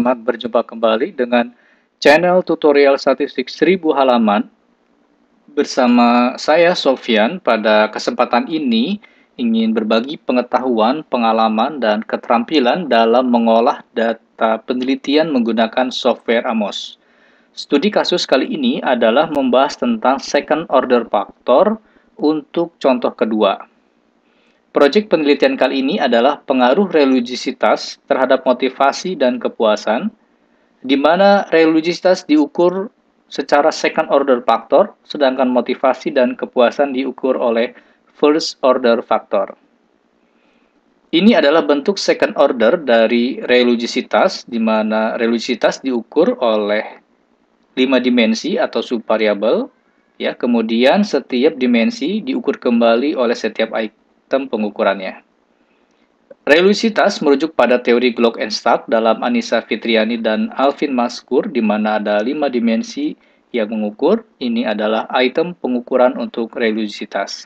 Selamat berjumpa kembali dengan channel tutorial statistik 1000 halaman. Bersama saya Sofyan, pada kesempatan ini ingin berbagi pengetahuan, pengalaman, dan keterampilan dalam mengolah data penelitian menggunakan software AMOS. Studi kasus kali ini adalah membahas tentang second order factor untuk contoh kedua. Proyek penelitian kali ini adalah pengaruh religiositas terhadap motivasi dan kepuasan, di mana religiositas diukur secara second order factor, sedangkan motivasi dan kepuasan diukur oleh first order factor. Ini adalah bentuk second order dari religiositas, di mana religiositas diukur oleh 5 dimensi atau subvariabel, ya. Kemudian setiap dimensi diukur kembali oleh setiap item pengukurannya. Religiositas merujuk pada teori Glock and Stark dalam Anissa Fitriani dan Alvin Maskur, di mana ada 5 dimensi yang mengukur. Ini adalah item pengukuran untuk religiositas.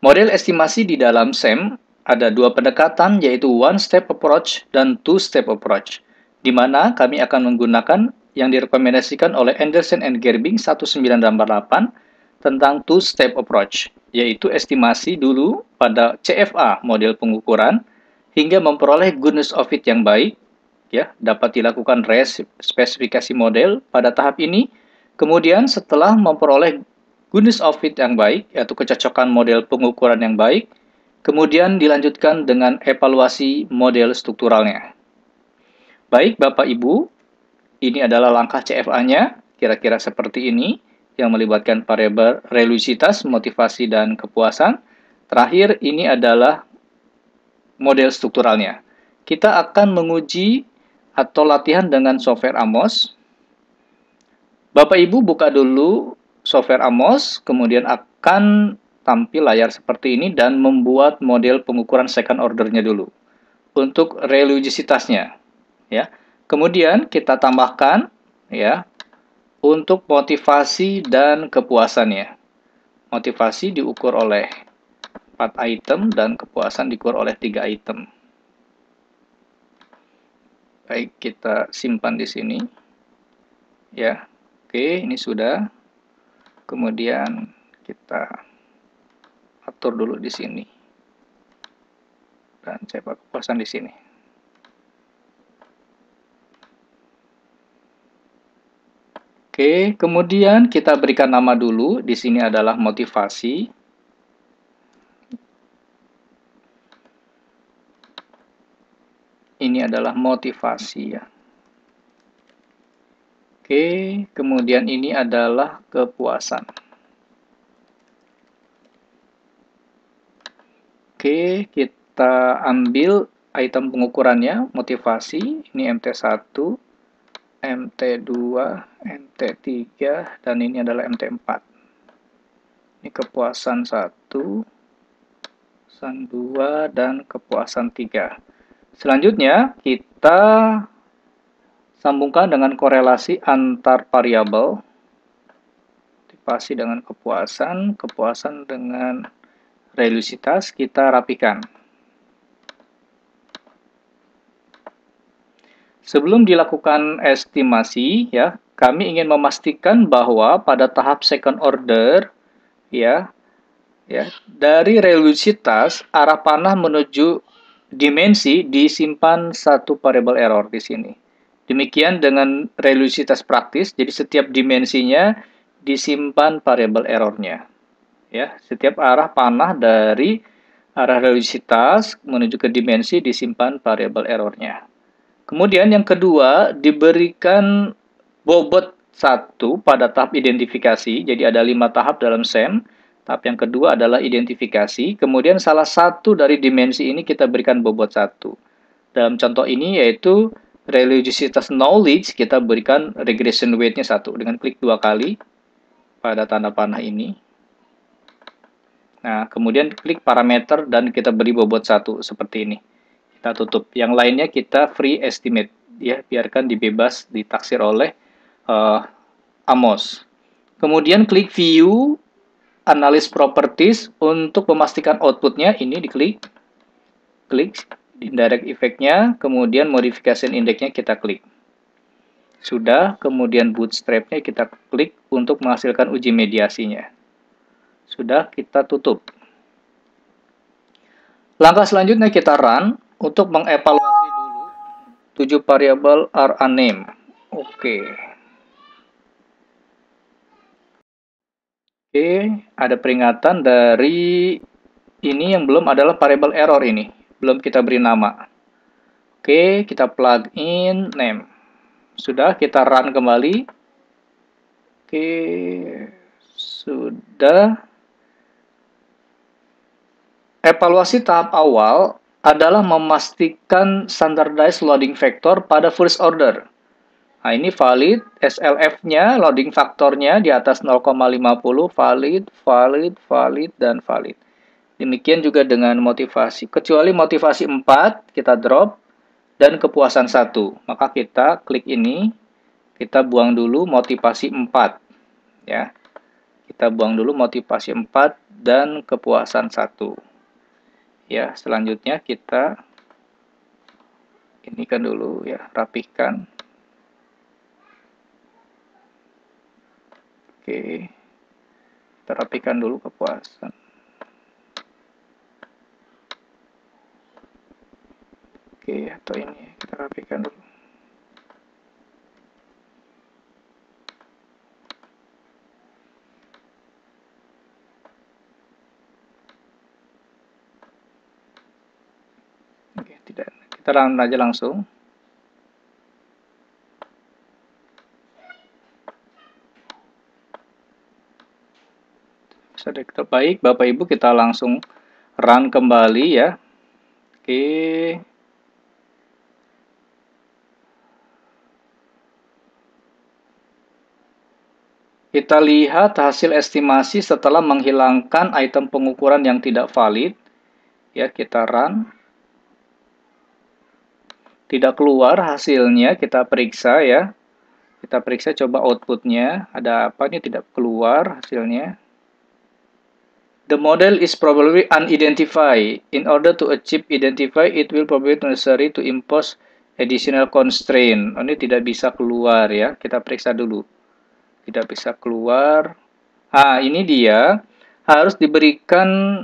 Model estimasi di dalam SEM ada dua pendekatan, yaitu one-step approach dan two-step approach, di mana kami akan menggunakan yang direkomendasikan oleh Anderson and Gerbing 1988 tentang two-step approach, yaitu estimasi dulu pada CFA model pengukuran hingga memperoleh goodness of fit yang baik, ya, dapat dilakukan spesifikasi model pada tahap ini. Kemudian setelah memperoleh goodness of fit yang baik, yaitu kecocokan model pengukuran yang baik, kemudian dilanjutkan dengan evaluasi model strukturalnya. Baik, Bapak Ibu, ini adalah langkah CFA-nya, kira-kira seperti ini, yang melibatkan variabel religiositas, motivasi, dan kepuasan. Terakhir, ini adalah model strukturalnya. Kita akan menguji atau latihan dengan software AMOS. Bapak Ibu buka dulu software AMOS, kemudian akan tampil layar seperti ini dan membuat model pengukuran second order-nya dulu untuk religiositasnya, ya. Kemudian kita tambahkan, ya, untuk motivasi dan kepuasannya. Motivasi diukur oleh 4 item dan kepuasan diukur oleh 3 item. Baik, kita simpan di sini. Ya. Oke, ini sudah. Kemudian kita atur dulu di sini. Dan cepat kepuasan di sini. Oke, kemudian kita berikan nama dulu. Di sini adalah motivasi. Ini adalah motivasi, ya. Oke, kemudian ini adalah kepuasan. Oke, kita ambil item pengukurannya, motivasi. Ini MT1, MT2, MT3, dan ini adalah MT4. Ini kepuasan 1, kepuasan 2, dan kepuasan 3. Selanjutnya, kita sambungkan dengan korelasi antar variabel. Motivasi dengan kepuasan, kepuasan dengan religiositas, kita rapikan. Sebelum dilakukan estimasi, ya, kami ingin memastikan bahwa pada tahap second order, ya, dari religiositas arah panah menuju dimensi disimpan satu variabel error di sini. Demikian dengan religiositas praktis, jadi setiap dimensinya disimpan variabel errornya. Ya, setiap arah panah dari arah religiositas menuju ke dimensi disimpan variabel errornya. Kemudian yang kedua, diberikan bobot 1 pada tahap identifikasi. Jadi ada 5 tahap dalam SEM. Tahap yang kedua adalah identifikasi. Kemudian salah satu dari dimensi ini kita berikan bobot 1. Dalam contoh ini yaitu religiositas knowledge, kita berikan regression weight-nya 1 dengan klik 2 kali pada tanda panah ini. Nah, kemudian klik parameter dan kita beri bobot 1 seperti ini. Kita tutup. Yang lainnya kita free estimate, ya, biarkan dibebas ditaksir oleh AMOS. Kemudian klik view analysis properties untuk memastikan outputnya, ini diklik. Klik indirect effect-nya, kemudian modification index-nya kita klik. Sudah, kemudian bootstrap-nya kita klik untuk menghasilkan uji mediasinya. Sudah, kita tutup. Langkah selanjutnya kita run untuk mengevaluasi dulu 7 variabel are unnamed. Oke. Oke, ada peringatan dari ini yang belum adalah variable error ini. Belum kita beri nama. Oke, kita plug in name. Sudah, kita run kembali. Oke, sudah. Evaluasi tahap awal adalah memastikan standardized loading factor pada first order. Nah, ini valid, SLF-nya, loading faktornya di atas 0,50, valid, valid, valid, dan valid. Demikian juga dengan motivasi. Kecuali motivasi 4, kita drop, dan kepuasan 1. Maka kita klik ini, kita buang dulu motivasi 4. Ya. Kita buang dulu motivasi 4 dan kepuasan 1. Ya, selanjutnya kita ini kan dulu ya, rapihkan. Oke. Kita rapihkan dulu kepuasan. Oke, atau ini kita rapihkan dulu. Oke, tidak. Kita run aja langsung. Sudah terbaik, Bapak Ibu, kita langsung run kembali ya. Oke. Kita lihat hasil estimasi setelah menghilangkan item pengukuran yang tidak valid. Ya, kita run. Tidak keluar hasilnya, kita periksa ya. Kita periksa coba outputnya. Ada apa nih, tidak keluar hasilnya. The model is probably unidentified. In order to achieve identify, it will probably necessary to impose additional constraint. Ini tidak bisa keluar ya. Kita periksa dulu. Tidak bisa keluar. Ah, ini dia. Harus diberikan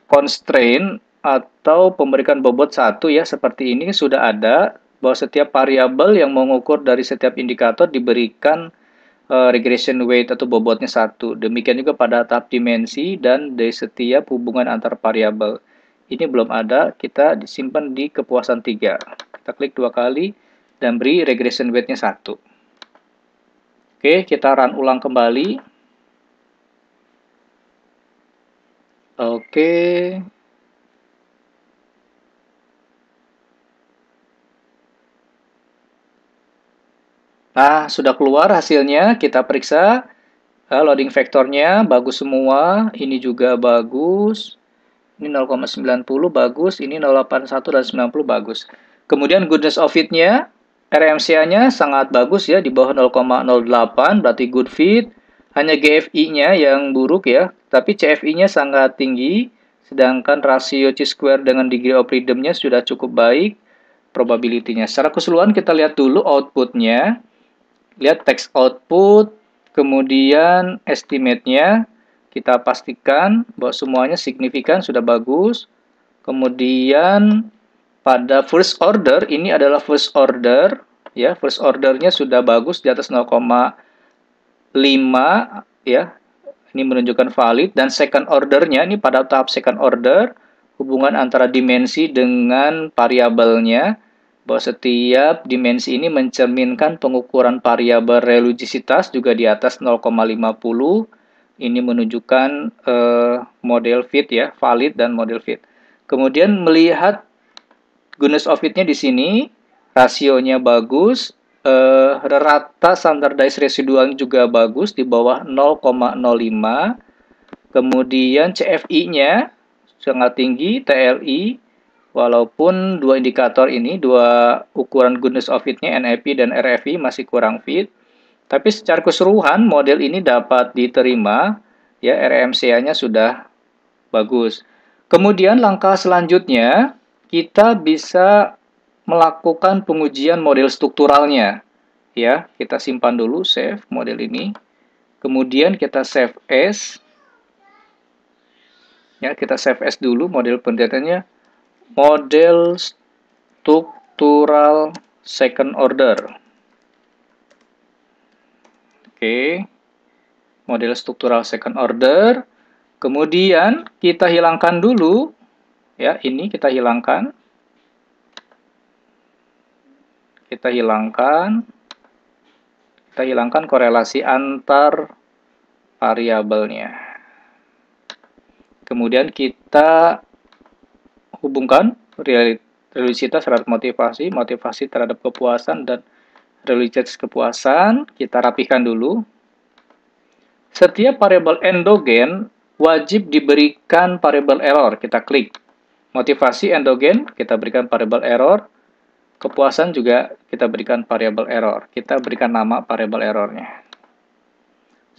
constraint atau pemberikan bobot 1 ya. Seperti ini sudah ada. Bahwa setiap variabel yang mengukur dari setiap indikator diberikan regression weight atau bobotnya 1. Demikian juga pada tahap dimensi dan dari setiap hubungan antar variabel. Ini belum ada, kita disimpan di kepuasan 3. Kita klik 2 kali dan beri regression weight-nya 1. Oke, kita run ulang kembali. Oke. Nah, sudah keluar hasilnya, kita periksa. Loading vektornya bagus semua, ini juga bagus. Ini 0,90 bagus, ini 0,81 dan 90 bagus. Kemudian goodness of fit-nya, RMCA-nya sangat bagus ya, di bawah 0,08, berarti good fit. Hanya GFI-nya yang buruk ya, tapi CFI-nya sangat tinggi, sedangkan rasio chi-square dengan degree of freedom-nya sudah cukup baik, probability-nya. Secara keseluruhan kita lihat dulu output-nya. Lihat text output, kemudian estimate-nya. Kita pastikan bahwa semuanya signifikan, sudah bagus. Kemudian pada first order, ini adalah first order. Ya, first ordernya sudah bagus di atas 0,5 ya. Ini menunjukkan valid. Dan second ordernya, ini pada tahap second order, hubungan antara dimensi dengan variabelnya. Bahwa setiap dimensi ini mencerminkan pengukuran variabel religiositas juga di atas 0,50. Ini menunjukkan model fit ya, valid dan model fit. Kemudian melihat goodness of fit-nya di sini, rasionya bagus, rata standardized residual juga bagus di bawah 0,05. Kemudian CFI-nya sangat tinggi, TLI, walaupun dua indikator ini, dua ukuran goodness of fit-nya, NAP dan RFI masih kurang fit. Tapi secara keseluruhan model ini dapat diterima, ya RMCA-nya sudah bagus. Kemudian langkah selanjutnya kita bisa melakukan pengujian model strukturalnya. Ya, kita simpan dulu, save model ini. Kemudian kita save as. Ya, kita save as dulu model penelitiannya. Model struktural second order. Oke. Model struktural second order. Kemudian kita hilangkan dulu. Ya, ini kita hilangkan. Kita hilangkan korelasi antar variabelnya. Kemudian kita hubungkan reliabilitas terhadap motivasi, motivasi terhadap kepuasan, dan reliabilitas kepuasan. Kita rapihkan dulu. Setiap variabel endogen wajib diberikan variabel error. Kita klik. Motivasi endogen, kita berikan variabel error. Kepuasan juga kita berikan variabel error. Kita berikan nama variabel errornya.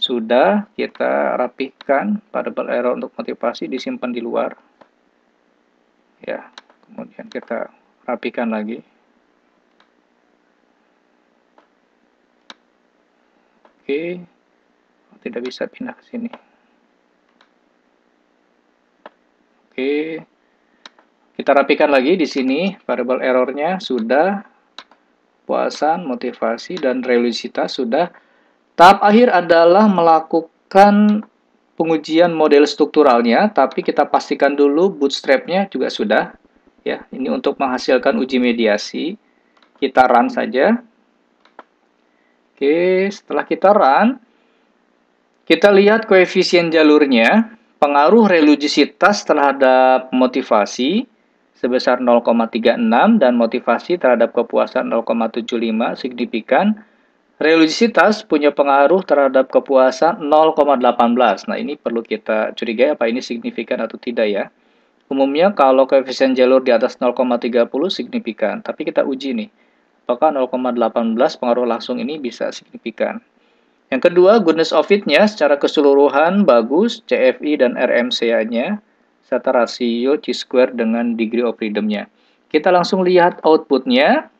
Sudah, kita rapihkan variabel error untuk motivasi, disimpan di luar. Ya, kemudian kita rapihkan lagi. Oke, tidak bisa pindah ke sini. Oke, kita rapihkan lagi di sini variabel errornya sudah, kepuasan, motivasi, dan reliabilitas sudah. Tahap akhir adalah melakukan pengujian model strukturalnya, tapi kita pastikan dulu bootstrap-nya juga sudah. Ya, ini untuk menghasilkan uji mediasi. Kita run saja. Oke, setelah kita run, kita lihat koefisien jalurnya, pengaruh religiositas terhadap motivasi sebesar 0,36 dan motivasi terhadap kepuasan 0,75 signifikan. Religiositas punya pengaruh terhadap kepuasan 0,18. Nah, ini perlu kita curigai apa ini signifikan atau tidak ya. Umumnya kalau koefisien jalur di atas 0,30 signifikan, tapi kita uji nih. Apakah 0,18 pengaruh langsung ini bisa signifikan. Yang kedua, goodness of fit-nya secara keseluruhan bagus, CFI dan RMCA-nya, serta rasio chi-square dengan degree of freedom-nya. Kita langsung lihat output-nya.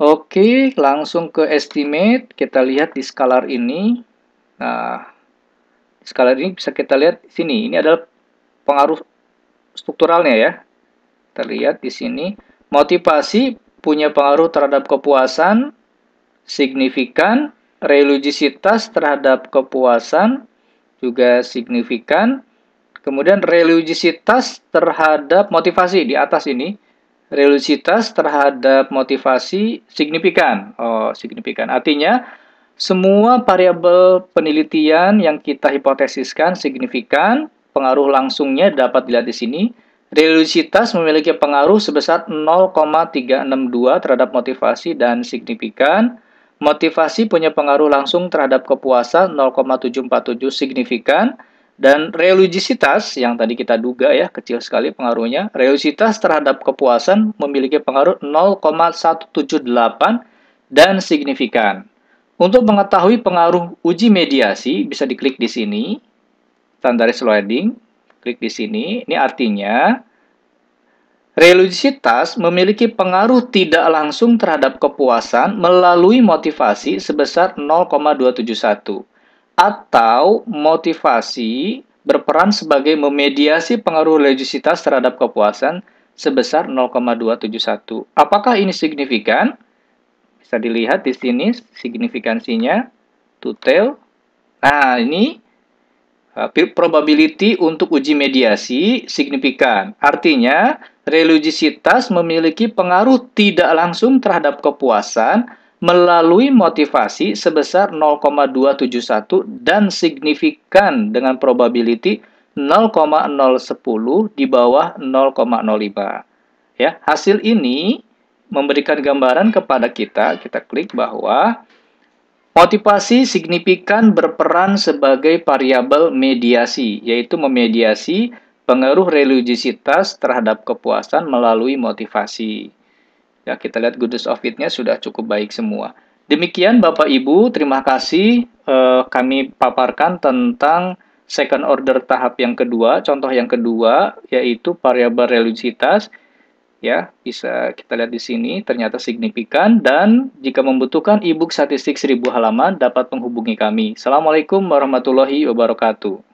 Oke, langsung ke estimate. Kita lihat di scalar ini. Nah, di scalar ini bisa kita lihat di sini. Ini adalah pengaruh strukturalnya ya. Kita lihat di sini. Motivasi punya pengaruh terhadap kepuasan signifikan. Religiositas terhadap kepuasan juga signifikan. Kemudian religiositas terhadap motivasi di atas ini. Religiositas terhadap motivasi signifikan. Oh, signifikan. Artinya, semua variabel penelitian yang kita hipotesiskan signifikan. Pengaruh langsungnya dapat dilihat di sini. Religiositas memiliki pengaruh sebesar 0,362 terhadap motivasi dan signifikan. Motivasi punya pengaruh langsung terhadap kepuasan 0,747 signifikan. Dan religiositas yang tadi kita duga ya, kecil sekali pengaruhnya. Religiositas terhadap kepuasan memiliki pengaruh 0,178 dan signifikan. Untuk mengetahui pengaruh uji mediasi, bisa diklik di sini. Standardized loading. Klik di sini. Ini artinya religiositas memiliki pengaruh tidak langsung terhadap kepuasan melalui motivasi sebesar 0,271. Atau motivasi berperan sebagai memediasi pengaruh religiositas terhadap kepuasan sebesar 0,271. Apakah ini signifikan? Bisa dilihat di sini signifikansinya. Detail. Nah, ini probability untuk uji mediasi signifikan. Artinya, religiositas memiliki pengaruh tidak langsung terhadap kepuasan melalui motivasi sebesar 0,271 dan signifikan dengan probability 0,010 di bawah 0,05. Ya, hasil ini memberikan gambaran kepada kita klik bahwa motivasi signifikan berperan sebagai variabel mediasi, yaitu memediasi pengaruh religiositas terhadap kepuasan melalui motivasi. Ya, kita lihat goodness of fit-nya sudah cukup baik semua. Demikian Bapak Ibu, terima kasih kami paparkan tentang second order tahap yang kedua, contoh yang kedua, yaitu variabel religiositas. Ya, bisa kita lihat di sini, ternyata signifikan. Dan jika membutuhkan e-book statistik 1000 halaman, dapat menghubungi kami. Assalamualaikum warahmatullahi wabarakatuh.